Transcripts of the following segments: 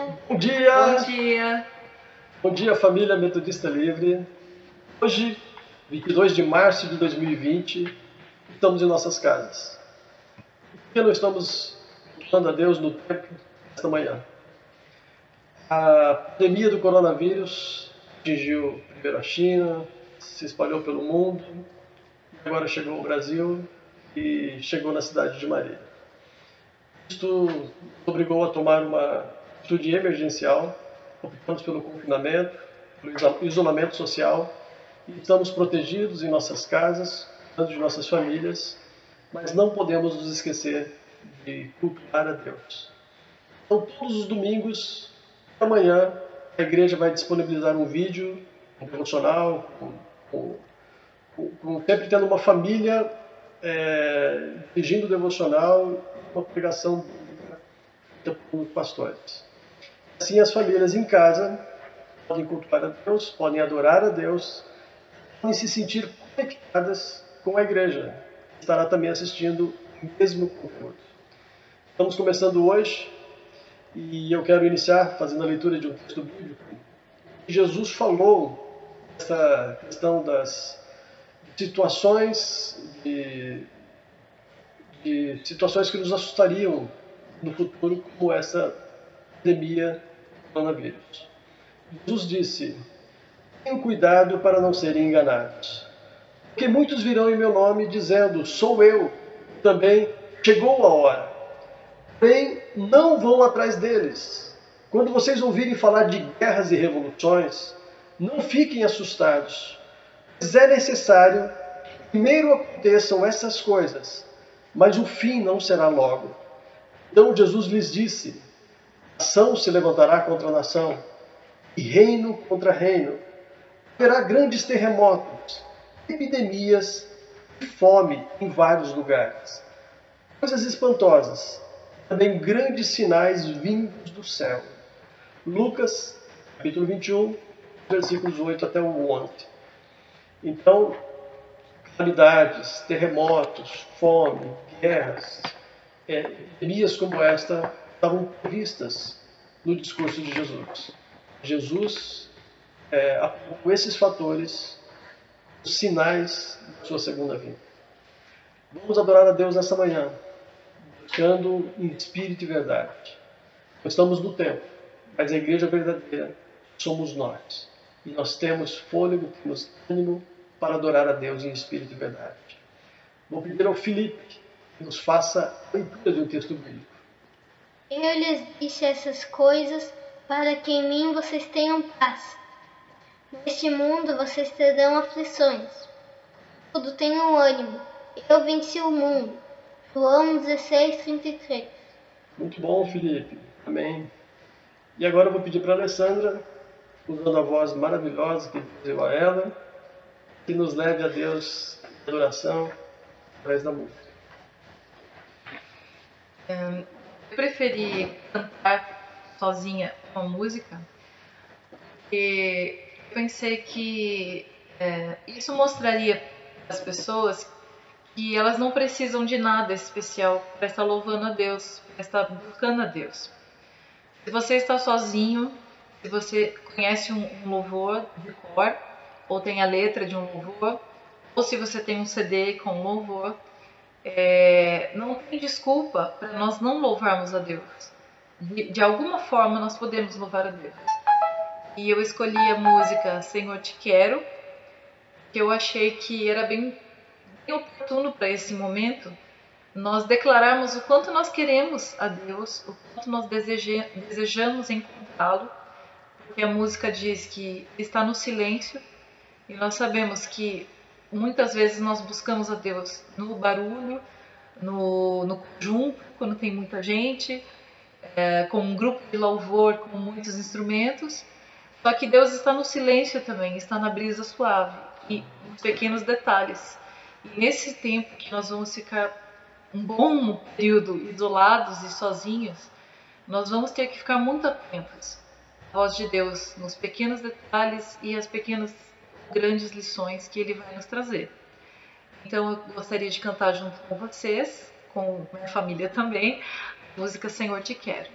Bom dia! Bom dia! Bom dia, família Metodista Livre. Hoje, 22 de março de 2020, estamos em nossas casas. Por que não estamos cultuando a Deus no tempo desta manhã? A pandemia do coronavírus atingiu primeiro a China, se espalhou pelo mundo, agora chegou ao Brasil e chegou na cidade de Marília. Isto obrigou a tomar uma atitude emergencial. Optamos pelo confinamento, pelo isolamento social, e estamos protegidos em nossas casas, cuidando de nossas famílias, mas não podemos nos esquecer de cultuar a Deus. Então, todos os domingos, amanhã, a igreja vai disponibilizar um vídeo, um devocional, sempre tendo uma família dirigindo o devocional, uma pregação feita por pastores. Assim, as famílias em casa podem cultuar a Deus, podem adorar a Deus, podem se sentir conectadas com a igreja, que estará também assistindo o mesmo conteúdo. Estamos começando hoje e eu quero iniciar fazendo a leitura de um texto bíblico. Jesus falou essa questão das situações de situações que nos assustariam no futuro, como essa pandemia do coronavírus. Jesus disse: tenham cuidado para não serem enganados, porque muitos virão em meu nome dizendo: sou eu, também chegou a hora. Porém, não vão atrás deles. Quando vocês ouvirem falar de guerras e revoluções, não fiquem assustados, pois é necessário que primeiro aconteçam essas coisas, mas o fim não será logo. Então Jesus lhes disse: nação se levantará contra nação, e reino contra reino. Haverá grandes terremotos, epidemias e fome em vários lugares. Coisas espantosas, também grandes sinais vindos do céu. Lucas, capítulo 21, versículos 8 até o 11. Então, calamidades, terremotos, fome, guerras, epidemias como esta estavam previstas no discurso de Jesus. Jesus aplicou esses fatores, os sinais da sua segunda vinda. Vamos adorar a Deus nessa manhã, buscando em espírito e verdade. Nós estamos no templo, mas a igreja verdadeira somos nós. E nós temos fôlego, temos ânimo para adorar a Deus em espírito e verdade. Vou pedir ao Felipe que nos faça a leitura de um texto bíblico. Eu lhes disse essas coisas para que em mim vocês tenham paz. Neste mundo vocês terão aflições. Tudo tenham ânimo. Eu venci o mundo. João 16:33. Muito bom, Felipe. Amém. E agora eu vou pedir para a Alessandra, usando a voz maravilhosa que Deus deu a ela, que nos leve a Deus em adoração através da música. Eu preferi cantar sozinha uma música porque eu pensei que isso mostraria para as pessoas que elas não precisam de nada especial para estar louvando a Deus, para estar buscando a Deus. Se você está sozinho, se você conhece um louvor de cor, ou tem a letra de um louvor, ou se você tem um CD com louvor, não tem desculpa para nós não louvarmos a Deus. De alguma forma nós podemos louvar a Deus. E eu escolhi a música Senhor Te Quero, que eu achei que era bem oportuno para esse momento nós declararmos o quanto nós queremos a Deus, o quanto nós desejamos encontrá-lo, porque a música diz que está no silêncio e nós sabemos que muitas vezes nós buscamos a Deus no barulho, no conjunto, quando tem muita gente, com um grupo de louvor, com muitos instrumentos. Só que Deus está no silêncio também, está na brisa suave e nos pequenos detalhes. E nesse tempo que nós vamos ficar um bom período isolados e sozinhos, nós vamos ter que ficar muito atentos à voz de Deus nos pequenos detalhes e as pequenas grandes lições que Ele vai nos trazer. Então eu gostaria de cantar junto com vocês, com minha família também, a música Senhor Te Quero.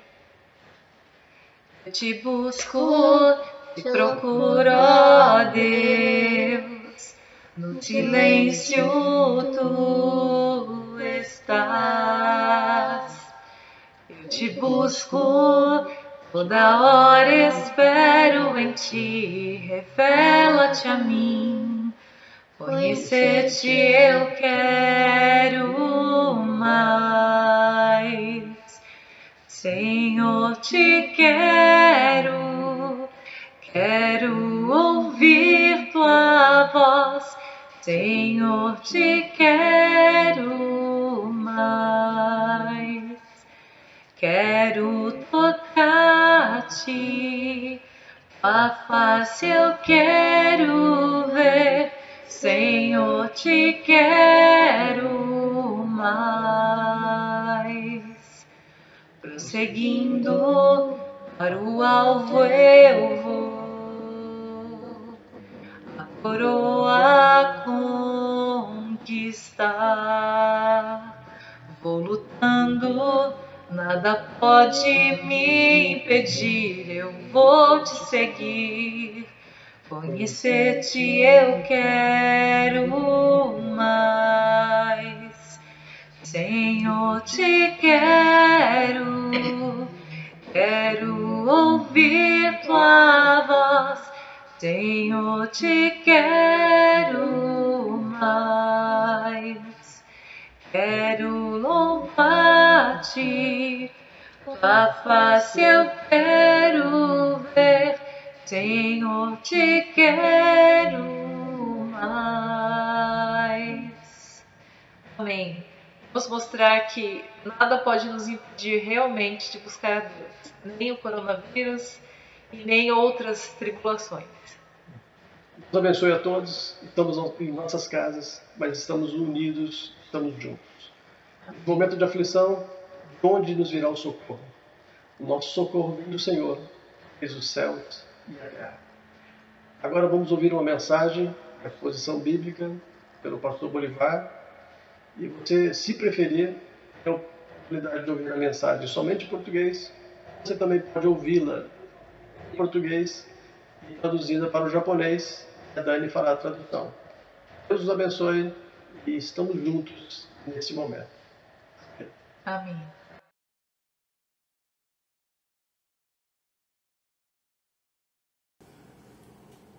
Eu te busco, te procuro, ó Deus, no silêncio tu estás. Eu te busco, toda hora espero em ti, revela-te a mim. Conhecer-te eu quero mais. Senhor, te quero ouvir tua voz. Senhor, te quero mais. Quero tocar-te, tua face eu quero ver. Senhor, te quero mais. Prosseguindo para o alvo eu vou, a coroa conquistar. Vou lutando, nada pode me impedir, eu vou te seguir. Conhecer-te eu quero mais. Senhor, te quero ouvir tua voz. Senhor, te quero mais. Quero louvar-te, tua face eu quero ver. Senhor, te quero mais. Amém. Vamos mostrar que nada pode nos impedir realmente de buscar a Deus, nem o coronavírus e nem outras tribulações. Deus abençoe a todos. Estamos em nossas casas, mas estamos unidos, estamos juntos. No momento de aflição, de onde nos virá o socorro? O nosso socorro vem do Senhor, que fez os céus e a terra. Agora vamos ouvir uma mensagem, a exposição bíblica, pelo pastor Bolivar. E você, se preferir, tem a oportunidade de ouvir a mensagem somente em português. Você também pode ouvi-la em português e traduzida para o japonês. A Dani fará a tradução. Deus os abençoe e estamos juntos nesse momento. Amém.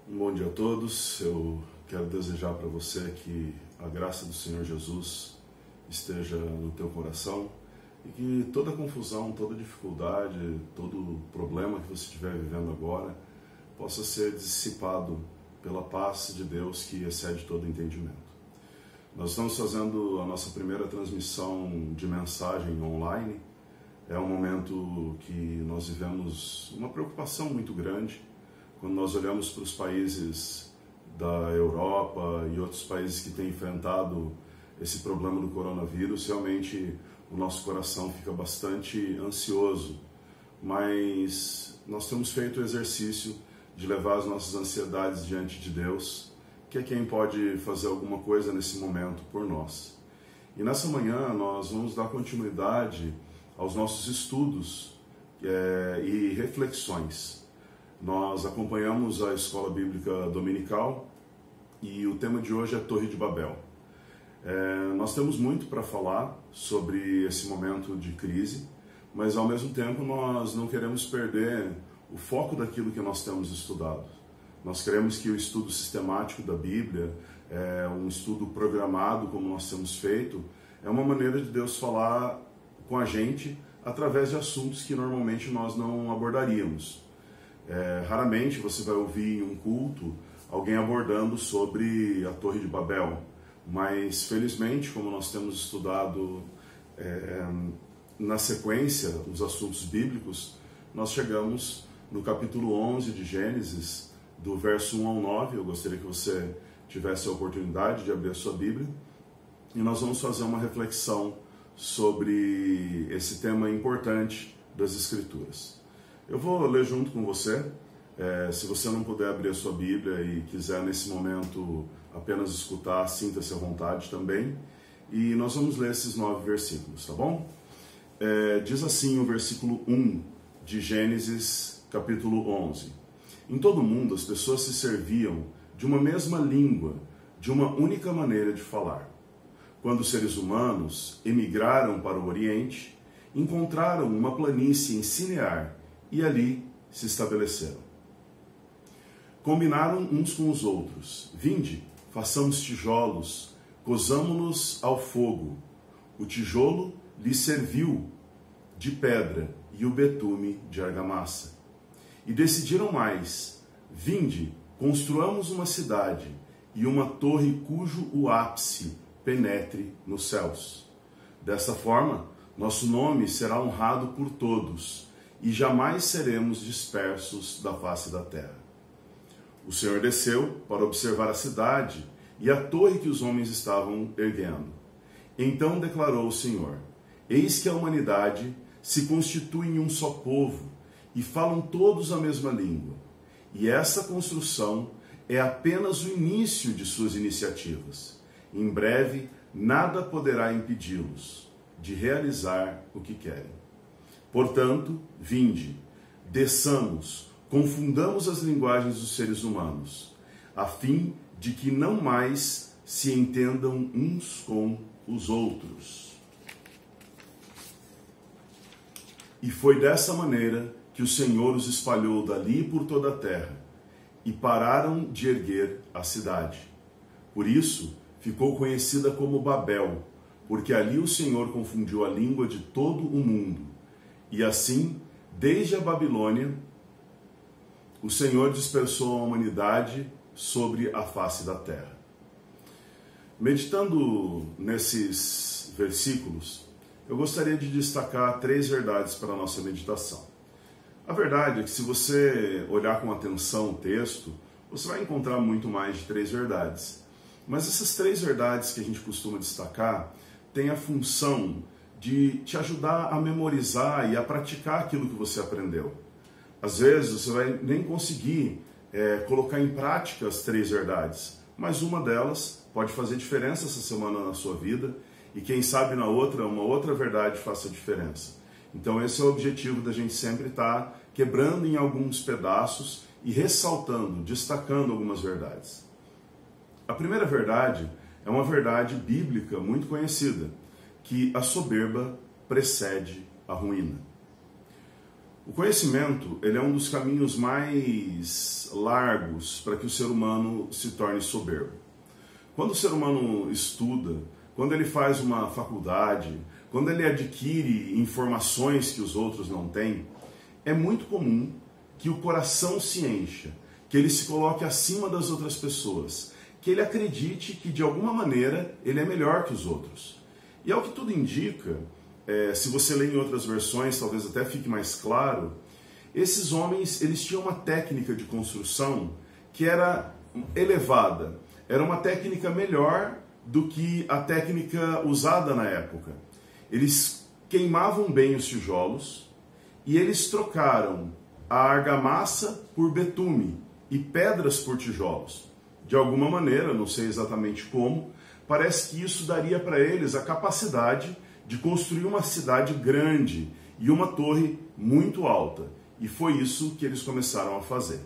Bom dia a todos. Eu quero desejar para você que a graça do Senhor Jesus esteja no teu coração e que toda confusão, toda dificuldade, todo problema que você estiver vivendo agora possa ser dissipado pela paz de Deus que excede todo entendimento. Nós estamos fazendo a nossa primeira transmissão de mensagem online. É um momento que nós vivemos uma preocupação muito grande quando nós olhamos para os países da Europa e outros países que têm enfrentado esse problema do coronavírus. Realmente o nosso coração fica bastante ansioso, mas nós temos feito o exercício de levar as nossas ansiedades diante de Deus, que é quem pode fazer alguma coisa nesse momento por nós. E nessa manhã nós vamos dar continuidade aos nossos estudos e reflexões. Nós acompanhamos a Escola Bíblica Dominical e o tema de hoje é Torre de Babel. Nós temos muito para falar sobre esse momento de crise, mas ao mesmo tempo nós não queremos perder o foco daquilo que nós temos estudado. Nós queremos que o estudo sistemático da Bíblia, um estudo programado como nós temos feito, é uma maneira de Deus falar com a gente através de assuntos que normalmente nós não abordaríamos. Raramente você vai ouvir em um culto alguém abordando sobre a Torre de Babel, mas felizmente, como nós temos estudado na sequência os assuntos bíblicos, nós chegamos no capítulo 11 de Gênesis, do verso 1 ao 9. Eu gostaria que você tivesse a oportunidade de abrir a sua Bíblia e nós vamos fazer uma reflexão sobre esse tema importante das Escrituras. Eu vou ler junto com você. Se você não puder abrir a sua Bíblia e quiser nesse momento apenas escutar, sinta-se à vontade também. E nós vamos ler esses 9 versículos, tá bom? Diz assim o versículo 1 de Gênesis, capítulo 11. Em todo o mundo as pessoas se serviam de uma mesma língua, de uma única maneira de falar. Quando os seres humanos emigraram para o Oriente, encontraram uma planície em Sinear e ali se estabeleceram. Combinaram uns com os outros: vinde, façamos tijolos, cozamo-nos ao fogo. O tijolo lhe serviu de pedra e o betume de argamassa. E decidiram mais: vinde, construamos uma cidade e uma torre cujo o ápice penetre nos céus. Dessa forma, nosso nome será honrado por todos e jamais seremos dispersos da face da terra. O Senhor desceu para observar a cidade e a torre que os homens estavam erguendo. Então declarou o Senhor: eis que a humanidade se constitui em um só povo e falam todos a mesma língua. E essa construção é apenas o início de suas iniciativas. Em breve, nada poderá impedi-los de realizar o que querem. Portanto, vinde, desçamos, confundamos as linguagens dos seres humanos, a fim de que não mais se entendam uns com os outros. E foi dessa maneira que o Senhor os espalhou dali por toda a terra, e pararam de erguer a cidade. Por isso, ficou conhecida como Babel, porque ali o Senhor confundiu a língua de todo o mundo. E assim, desde a Babilônia, o Senhor dispersou a humanidade sobre a face da terra. Meditando nesses versículos, eu gostaria de destacar 3 verdades para a nossa meditação. A verdade é que se você olhar com atenção o texto, você vai encontrar muito mais de 3 verdades. Mas essas 3 verdades que a gente costuma destacar têm a função de te ajudar a memorizar e a praticar aquilo que você aprendeu. Às vezes você vai nem conseguir colocar em prática as 3 verdades, mas uma delas pode fazer diferença essa semana na sua vida e quem sabe na outra, uma outra verdade faça diferença. Então esse é o objetivo da gente sempre estar quebrando em alguns pedaços e ressaltando, destacando algumas verdades. A primeira verdade é uma verdade bíblica muito conhecida, que a soberba precede a ruína. O conhecimento, ele é um dos caminhos mais largos para que o ser humano se torne soberbo. Quando o ser humano estuda, quando ele faz uma faculdade, quando ele adquire informações que os outros não têm, é muito comum que o coração se encha, que ele se coloque acima das outras pessoas, que ele acredite que de alguma maneira ele é melhor que os outros. E ao que tudo indica, se você ler em outras versões, talvez até fique mais claro, esses homens eles tinham uma técnica de construção que era elevada, era uma técnica melhor do que a técnica usada na época. Eles queimavam bem os tijolos e eles trocaram a argamassa por betume e pedras por tijolos. De alguma maneira, não sei exatamente como, parece que isso daria para eles a capacidade de construir uma cidade grande e uma torre muito alta. E foi isso que eles começaram a fazer.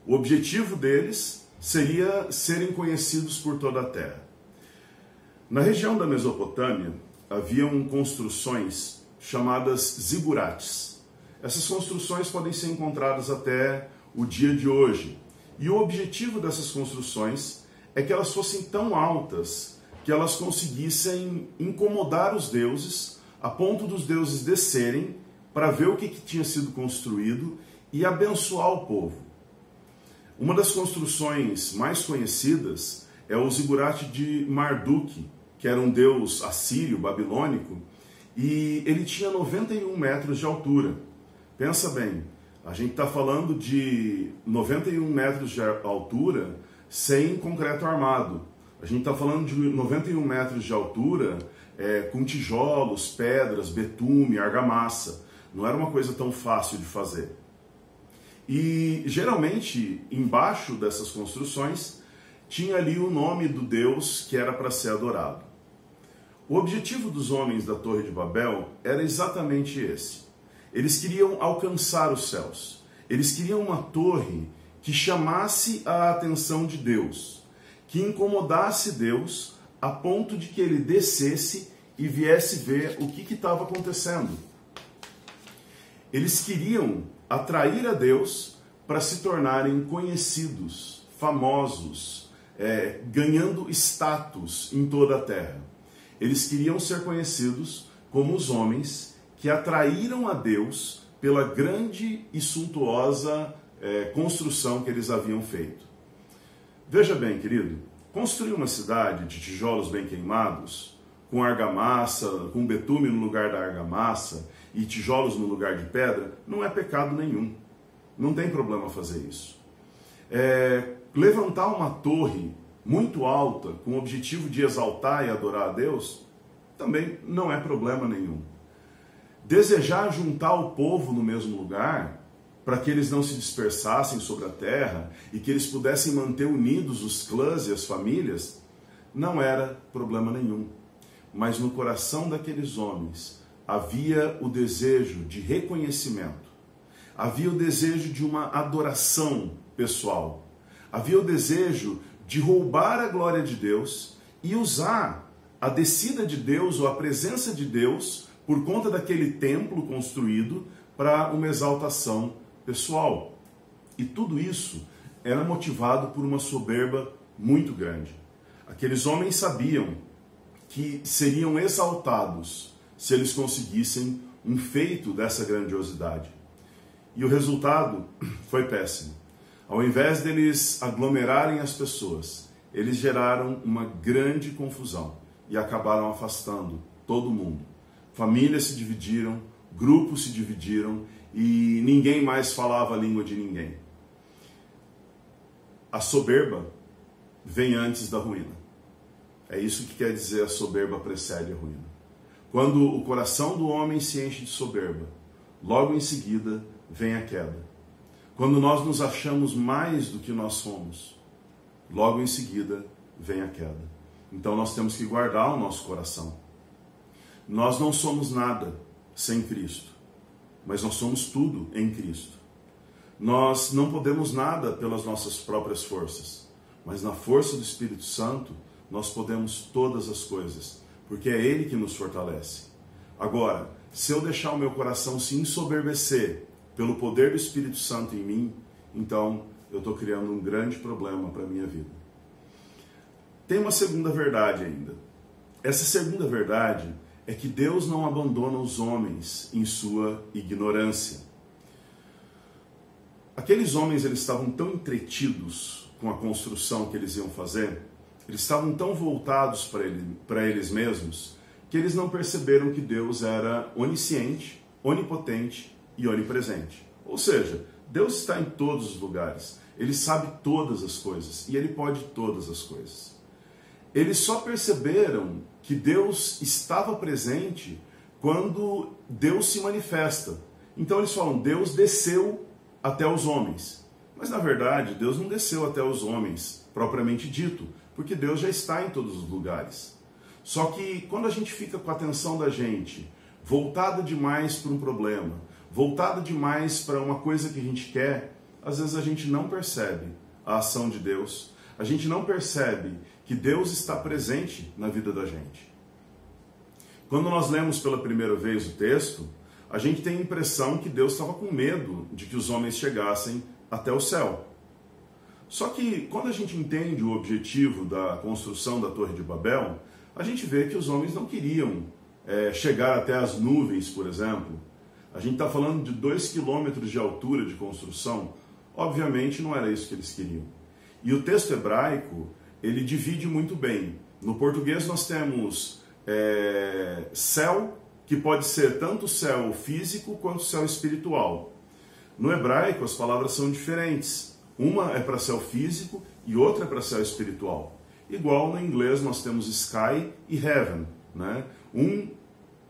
O objetivo deles seria serem conhecidos por toda a terra. Na região da Mesopotâmia, haviam construções chamadas zigurates. Essas construções podem ser encontradas até o dia de hoje. E o objetivo dessas construções é que elas fossem tão altas que elas conseguissem incomodar os deuses, a ponto dos deuses descerem para ver o que tinha sido construído e abençoar o povo. Uma das construções mais conhecidas é o zigurate de Marduk, que era um deus assírio, babilônico, e ele tinha 91 metros de altura. Pensa bem, a gente está falando de 91 metros de altura sem concreto armado. A gente está falando de 91 metros de altura com tijolos, pedras, betume, argamassa. Não era uma coisa tão fácil de fazer. E geralmente, embaixo dessas construções, tinha ali o nome do Deus que era para ser adorado. O objetivo dos homens da Torre de Babel era exatamente esse. Eles queriam alcançar os céus. Eles queriam uma torre que chamasse a atenção de Deus, que incomodasse Deus a ponto de que ele descesse e viesse ver o que estava acontecendo. Eles queriam atrair a Deus para se tornarem conhecidos, famosos, ganhando status em toda a terra. Eles queriam ser conhecidos como os homens que atraíram a Deus pela grande e suntuosa construção que eles haviam feito. Veja bem, querido, construir uma cidade de tijolos bem queimados, com argamassa, com betume no lugar da argamassa e tijolos no lugar de pedra, não é pecado nenhum. Não tem problema fazer isso. Levantar uma torre muito alta com o objetivo de exaltar e adorar a Deus, também não é problema nenhum. Desejar juntar o povo no mesmo lugar, para que eles não se dispersassem sobre a terra e que eles pudessem manter unidos os clãs e as famílias, não era problema nenhum. Mas no coração daqueles homens havia o desejo de reconhecimento, havia o desejo de uma adoração pessoal, havia o desejo de roubar a glória de Deus e usar a descida de Deus ou a presença de Deus por conta daquele templo construído para uma exaltação pessoal. E tudo isso era motivado por uma soberba muito grande. Aqueles homens sabiam que seriam exaltados se eles conseguissem um feito dessa grandiosidade. E o resultado foi péssimo. Ao invés deles aglomerarem as pessoas, eles geraram uma grande confusão e acabaram afastando todo mundo. Famílias se dividiram, grupos se dividiram e ninguém mais falava a língua de ninguém. A soberba vem antes da ruína. É isso que quer dizer a soberba precede a ruína. Quando o coração do homem se enche de soberba, logo em seguida vem a queda. Quando nós nos achamos mais do que nós somos, logo em seguida vem a queda. Então nós temos que guardar o nosso coração. Nós não somos nada sem Cristo, mas nós somos tudo em Cristo. Nós não podemos nada pelas nossas próprias forças, mas na força do Espírito Santo nós podemos todas as coisas, porque é Ele que nos fortalece. Agora, se eu deixar o meu coração se ensoberbecer pelo poder do Espírito Santo em mim, então eu estou criando um grande problema para a minha vida. Tem uma segunda verdade ainda. Essa segunda verdade é que Deus não abandona os homens em sua ignorância. Aqueles homens, eles estavam tão entretidos com a construção que eles iam fazer, eles estavam tão voltados para eles mesmos, que eles não perceberam que Deus era onisciente, onipotente e onipresente. Ou seja, Deus está em todos os lugares, Ele sabe todas as coisas e Ele pode todas as coisas. Eles só perceberam que Deus estava presente quando Deus se manifesta. Então eles falam, Deus desceu até os homens. Mas na verdade, Deus não desceu até os homens, propriamente dito, porque Deus já está em todos os lugares. Só que quando a gente fica com a atenção da gente voltada demais para um problema, voltada demais para uma coisa que a gente quer, às vezes a gente não percebe a ação de Deus, a gente não percebe que Deus está presente na vida da gente. Quando nós lemos pela primeira vez o texto, a gente tem a impressão que Deus estava com medo de que os homens chegassem até o céu. Só que quando a gente entende o objetivo da construção da Torre de Babel, a gente vê que os homens não queriam chegar até as nuvens, por exemplo. A gente está falando de 2 quilômetros de altura de construção. Obviamente não era isso que eles queriam. E o texto hebraico, ele divide muito bem. No português nós temos céu, que pode ser tanto céu físico quanto céu espiritual. No hebraico as palavras são diferentes. Uma é para céu físico e outra é para céu espiritual. Igual no inglês nós temos sky e heaven, né? Um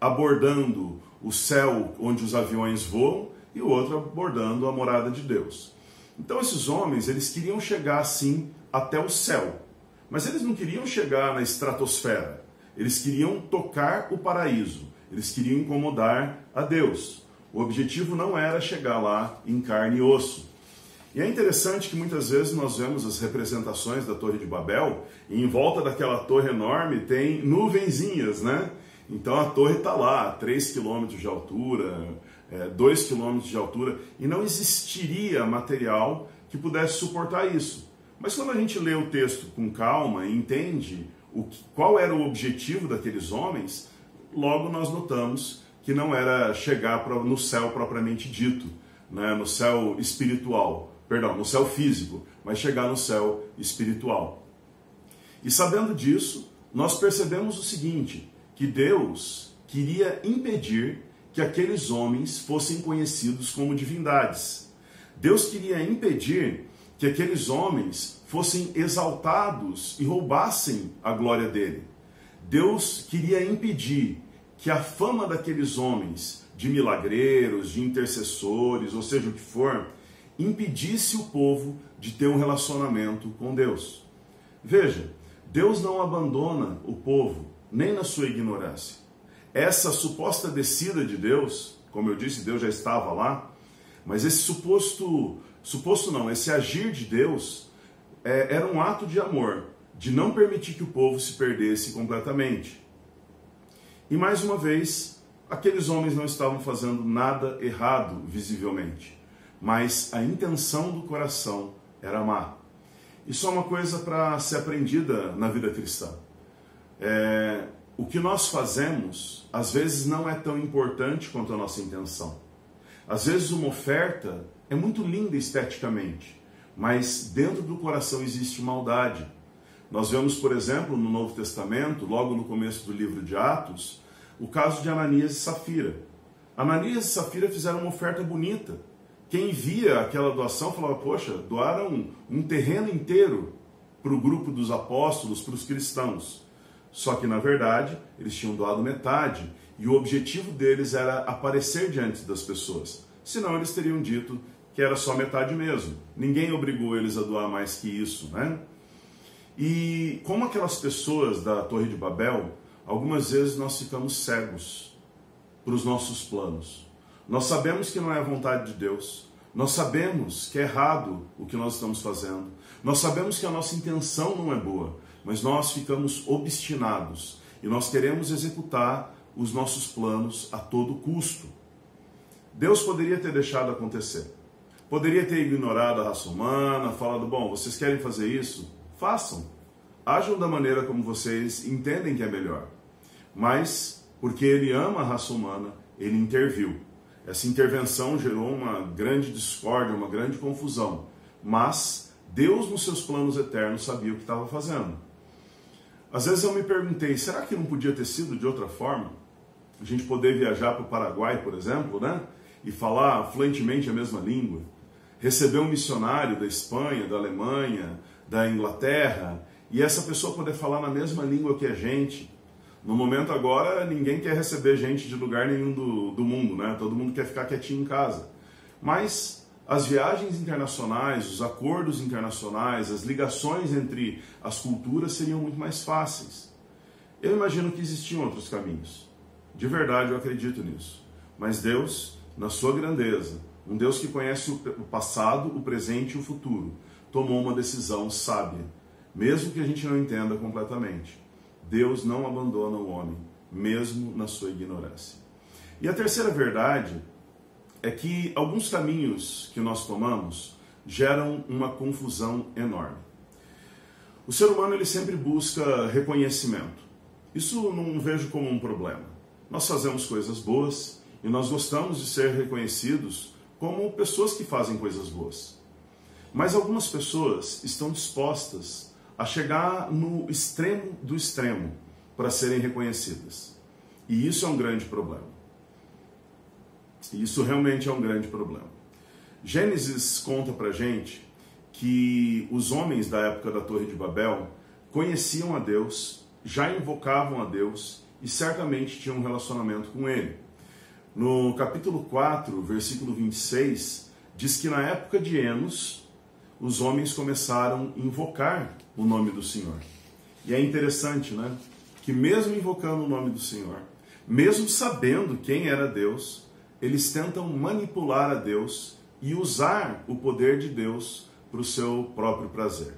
abordando o céu onde os aviões voam e o outro abordando a morada de Deus. Então esses homens, eles queriam chegar assim até o céu, mas eles não queriam chegar na estratosfera, eles queriam tocar o paraíso, eles queriam incomodar a Deus. O objetivo não era chegar lá em carne e osso. E é interessante que muitas vezes nós vemos as representações da Torre de Babel e em volta daquela torre enorme tem nuvenzinhas, né? Então a torre está lá, 3 km de altura, 2 km de altura, e não existiria material que pudesse suportar isso. Mas quando a gente lê o texto com calma e entende qual era o objetivo daqueles homens, logo nós notamos que não era chegar no céu propriamente dito, né? No céu espiritual, perdão, no céu físico, mas chegar no céu espiritual. E sabendo disso, nós percebemos o seguinte, que Deus queria impedir que aqueles homens fossem conhecidos como divindades. Deus queria impedir que aqueles homens fossem exaltados e roubassem a glória dele. Deus queria impedir que a fama daqueles homens, de milagreiros, de intercessores, ou seja o que for, impedisse o povo de ter um relacionamento com Deus. Veja, Deus não abandona o povo, nem na sua ignorância. Essa suposta descida de Deus, como eu disse, Deus já estava lá, mas esse esse agir de Deus era um ato de amor, de não permitir que o povo se perdesse completamente. E mais uma vez, aqueles homens não estavam fazendo nada errado visivelmente, mas a intenção do coração era má. Isso é uma coisa para ser aprendida na vida cristã. O que nós fazemos, às vezes, não é tão importante quanto a nossa intenção. Às vezes uma oferta é muito linda esteticamente, mas dentro do coração existe maldade. Nós vemos, por exemplo, no Novo Testamento, logo no começo do livro de Atos, o caso de Ananias e Safira. Ananias e Safira fizeram uma oferta bonita. Quem via aquela doação falava, poxa, doaram um terreno inteiro para o grupo dos apóstolos, para os cristãos. Só que, na verdade, eles tinham doado metade e o objetivo deles era aparecer diante das pessoas. Senão eles teriam dito que era só metade mesmo. Ninguém obrigou eles a doar mais que isso, né? E como aquelas pessoas da Torre de Babel, algumas vezes nós ficamos cegos para os nossos planos. Nós sabemos que não é a vontade de Deus. Nós sabemos que é errado o que nós estamos fazendo. Nós sabemos que a nossa intenção não é boa, mas nós ficamos obstinados e nós queremos executar os nossos planos a todo custo. Deus poderia ter deixado acontecer. Poderia ter ignorado a raça humana, falado, bom, vocês querem fazer isso? Façam. Ajam da maneira como vocês entendem que é melhor. Mas, porque Ele ama a raça humana, Ele interviu. Essa intervenção gerou uma grande discórdia, uma grande confusão. Mas Deus, nos seus planos eternos, sabia o que estava fazendo. Às vezes eu me perguntei, será que não podia ter sido de outra forma? A gente poder viajar para o Paraguai, por exemplo, né? E falar fluentemente a mesma língua. Receber um missionário da Espanha, da Alemanha, da Inglaterra, e essa pessoa poder falar na mesma língua que a gente. No momento agora, ninguém quer receber gente de lugar nenhum do mundo, né? Todo mundo quer ficar quietinho em casa. Mas as viagens internacionais, os acordos internacionais, as ligações entre as culturas seriam muito mais fáceis. Eu imagino que existiam outros caminhos. De verdade, eu acredito nisso. Mas Deus, na sua grandeza, um Deus que conhece o passado, o presente e o futuro, tomou uma decisão sábia, mesmo que a gente não entenda completamente. Deus não abandona o homem, mesmo na sua ignorância. E a terceira verdade é que alguns caminhos que nós tomamos geram uma confusão enorme. O ser humano ele sempre busca reconhecimento. Isso não vejo como um problema. Nós fazemos coisas boas e nós gostamos de ser reconhecidos como pessoas que fazem coisas boas. Mas algumas pessoas estão dispostas a chegar no extremo do extremo para serem reconhecidas. E isso é um grande problema. Isso realmente é um grande problema. Gênesis conta pra gente que os homens da época da Torre de Babel conheciam a Deus, já invocavam a Deus e certamente tinham um relacionamento com Ele. No capítulo 4, versículo 26, diz que na época de Enos, os homens começaram a invocar o nome do Senhor. E é interessante, né? Que mesmo invocando o nome do Senhor, mesmo sabendo quem era Deus, eles tentam manipular a Deus e usar o poder de Deus para o seu próprio prazer.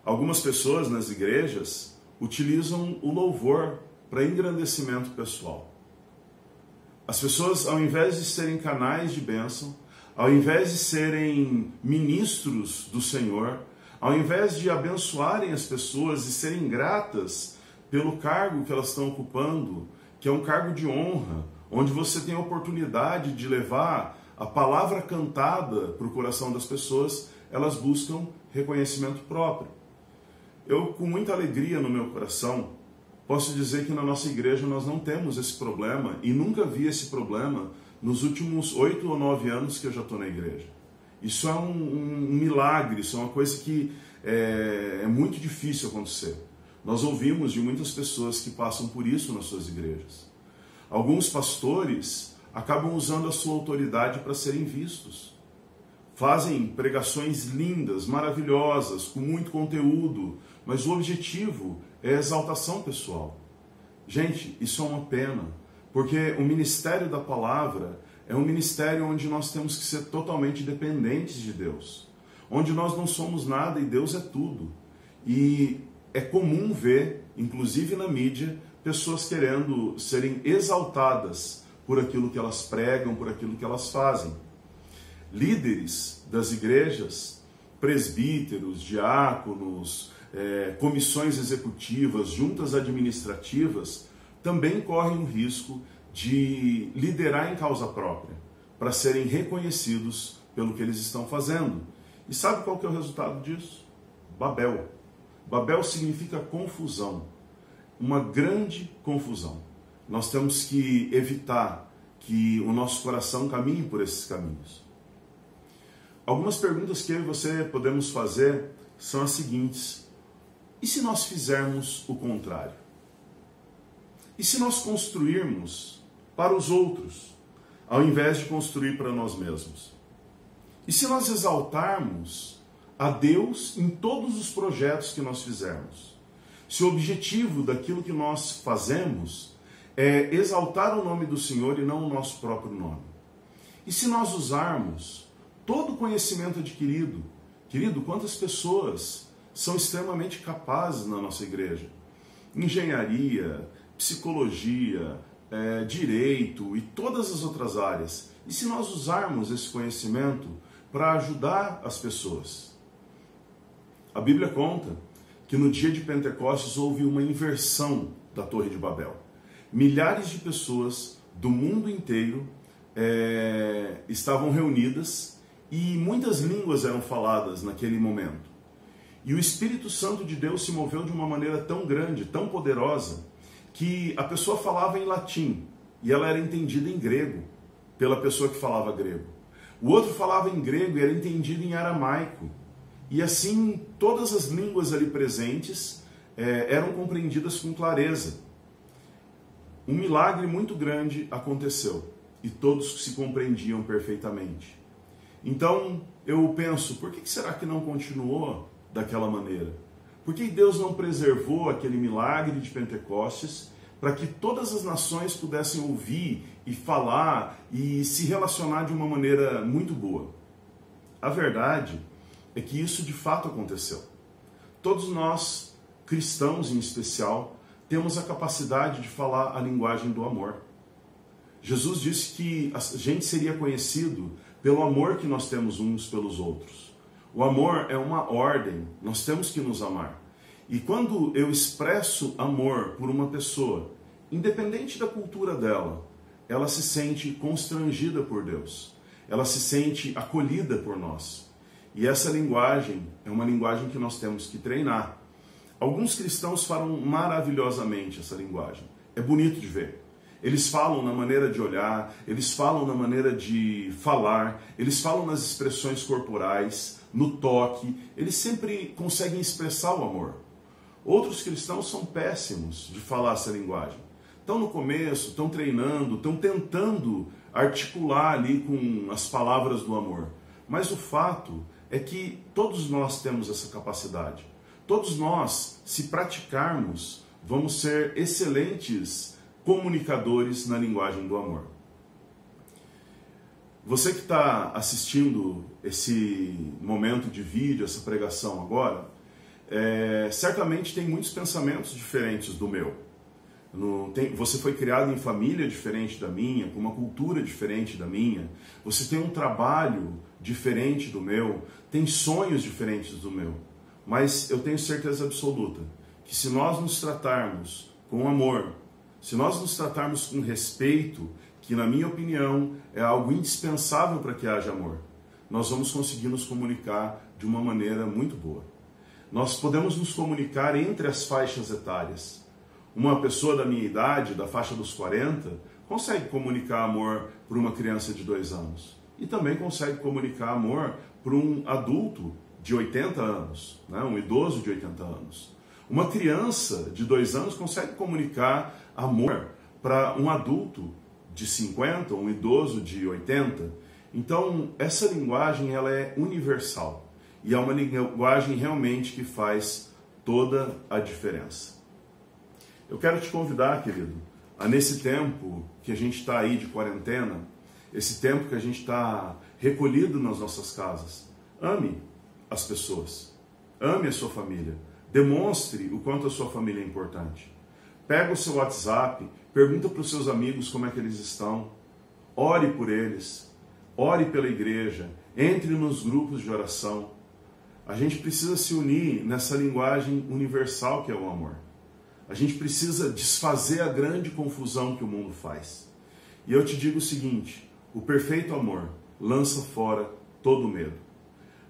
Algumas pessoas nas igrejas utilizam o louvor para engrandecimento pessoal. As pessoas, ao invés de serem canais de bênção, ao invés de serem ministros do Senhor, ao invés de abençoarem as pessoas e serem gratas pelo cargo que elas estão ocupando, que é um cargo de honra, onde você tem a oportunidade de levar a palavra cantada para o coração das pessoas, elas buscam reconhecimento próprio. Eu, com muita alegria no meu coração, posso dizer que na nossa igreja nós não temos esse problema e nunca vi esse problema nos últimos 8 ou 9 anos que eu já estou na igreja. Isso é um milagre, isso é uma coisa que é muito difícil acontecer. Nós ouvimos de muitas pessoas que passam por isso nas suas igrejas. Alguns pastores acabam usando a sua autoridade para serem vistos. Fazem pregações lindas, maravilhosas, com muito conteúdo, mas o objetivo é a exaltação pessoal. Gente, isso é uma pena, porque o ministério da palavra é um ministério onde nós temos que ser totalmente dependentes de Deus, onde nós não somos nada e Deus é tudo. E é comum ver, inclusive na mídia, pessoas querendo serem exaltadas por aquilo que elas pregam, por aquilo que elas fazem. Líderes das igrejas, presbíteros, diáconos, comissões executivas, juntas administrativas, também correm o risco de liderar em causa própria, para serem reconhecidos pelo que eles estão fazendo. E sabe qual que é o resultado disso? Babel. Babel significa confusão, uma grande confusão. Nós temos que evitar que o nosso coração caminhe por esses caminhos. Algumas perguntas que eu e você podemos fazer são as seguintes: e se nós fizermos o contrário? E se nós construirmos para os outros, ao invés de construir para nós mesmos? E se nós exaltarmos a Deus em todos os projetos que nós fizermos? Se o objetivo daquilo que nós fazemos é exaltar o nome do Senhor e não o nosso próprio nome? E se nós usarmos todo o conhecimento adquirido? Querido, quantas pessoas são extremamente capazes na nossa igreja? Engenharia, psicologia, direito e todas as outras áreas. E se nós usarmos esse conhecimento para ajudar as pessoas? A Bíblia conta que no dia de Pentecostes houve uma inversão da Torre de Babel. Milhares de pessoas do mundo inteiro estavam reunidas e muitas línguas eram faladas naquele momento. E o Espírito Santo de Deus se moveu de uma maneira tão grande, tão poderosa, que a pessoa falava em latim e ela era entendida em grego pela pessoa que falava grego. O outro falava em grego e era entendido em aramaico. E assim, todas as línguas ali presentes eram compreendidas com clareza. Um milagre muito grande aconteceu e todos se compreendiam perfeitamente. Então, eu penso, por que será que não continuou daquela maneira? Por que Deus não preservou aquele milagre de Pentecostes para que todas as nações pudessem ouvir e falar e se relacionar de uma maneira muito boa? A verdade é que isso de fato aconteceu. Todos nós, cristãos em especial, temos a capacidade de falar a linguagem do amor. Jesus disse que a gente seria conhecido pelo amor que nós temos uns pelos outros. O amor é uma ordem, nós temos que nos amar. E quando eu expresso amor por uma pessoa, independente da cultura dela, ela se sente constrangida por Deus, ela se sente acolhida por nós. E essa linguagem é uma linguagem que nós temos que treinar. Alguns cristãos falam maravilhosamente essa linguagem, é bonito de ver. Eles falam na maneira de olhar, eles falam na maneira de falar, eles falam nas expressões corporais, no toque, eles sempre conseguem expressar o amor. Outros cristãos são péssimos de falar essa linguagem. Estão no começo, estão treinando, estão tentando articular ali com as palavras do amor. Mas o fato é que todos nós temos essa capacidade. Todos nós, se praticarmos, vamos ser excelentes comunicadores na linguagem do amor. Você que está assistindo esse momento de vídeo, essa pregação agora, certamente tem muitos pensamentos diferentes do meu. Você foi criado em família diferente da minha, com uma cultura diferente da minha, você tem um trabalho diferente do meu, tem sonhos diferentes do meu. Mas eu tenho certeza absoluta que se nós nos tratarmos com amor, se nós nos tratarmos com respeito, que na minha opinião é algo indispensável para que haja amor, nós vamos conseguir nos comunicar de uma maneira muito boa. Nós podemos nos comunicar entre as faixas etárias. Uma pessoa da minha idade, da faixa dos 40, consegue comunicar amor para uma criança de 2 anos. E também consegue comunicar amor para um adulto de 80 anos, né? Um idoso de 80 anos. Uma criança de 2 anos consegue comunicar amor para um adulto de 50, um idoso de 80. Então, essa linguagem ela é universal. E é uma linguagem realmente que faz toda a diferença. Eu quero te convidar, querido, a nesse tempo que a gente está aí de quarentena, esse tempo que a gente está recolhido nas nossas casas, ame as pessoas, ame a sua família, demonstre o quanto a sua família é importante. Pega o seu WhatsApp, pergunta para os seus amigos como é que eles estão, ore por eles, ore pela igreja, entre nos grupos de oração. A gente precisa se unir nessa linguagem universal que é o amor. A gente precisa desfazer a grande confusão que o mundo faz. E eu te digo o seguinte, o perfeito amor lança fora todo medo.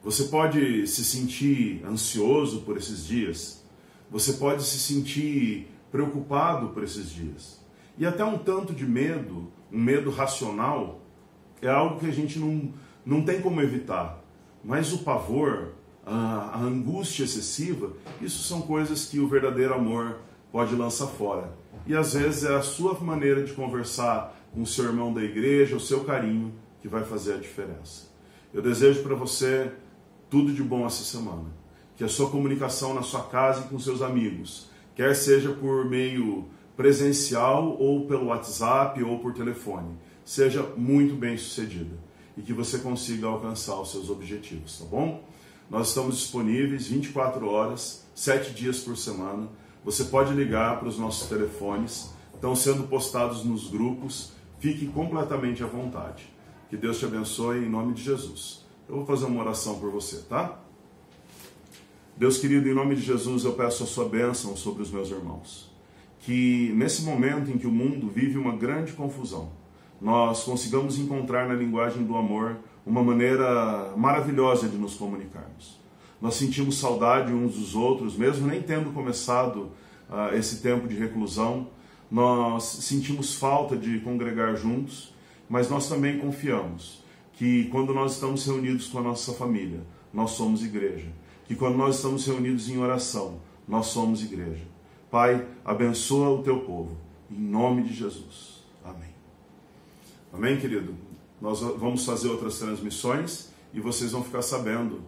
Você pode se sentir ansioso por esses dias, você pode se sentir preocupado por esses dias. E até um tanto de medo, um medo racional, é algo que a gente não tem como evitar. Mas o pavor, a angústia excessiva, isso são coisas que o verdadeiro amor pode lançar fora. E às vezes é a sua maneira de conversar com o seu irmão da igreja, o seu carinho, que vai fazer a diferença. Eu desejo para você tudo de bom essa semana. Que a sua comunicação na sua casa e com seus amigos, quer seja por meio presencial ou pelo WhatsApp ou por telefone, seja muito bem sucedida e que você consiga alcançar os seus objetivos, tá bom? Nós estamos disponíveis 24 horas, 7 dias por semana. Você pode ligar para os nossos telefones, estão sendo postados nos grupos, fique completamente à vontade. Que Deus te abençoe em nome de Jesus. Eu vou fazer uma oração por você, tá? Deus querido, em nome de Jesus eu peço a sua bênção sobre os meus irmãos. Que nesse momento em que o mundo vive uma grande confusão, nós consigamos encontrar na linguagem do amor uma maneira maravilhosa de nos comunicarmos. Nós sentimos saudade uns dos outros, mesmo nem tendo começado esse tempo de reclusão. Nós sentimos falta de congregar juntos, mas nós também confiamos que quando nós estamos reunidos com a nossa família, nós somos igreja. Que quando nós estamos reunidos em oração, nós somos igreja. Pai, abençoa o teu povo, em nome de Jesus. Amém. Amém, querido? Nós vamos fazer outras transmissões e vocês vão ficar sabendo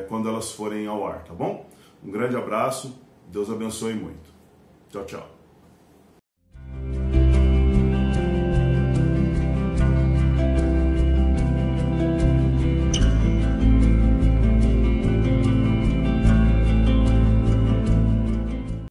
quando elas forem ao ar, tá bom? Um grande abraço, Deus abençoe muito. Tchau, tchau.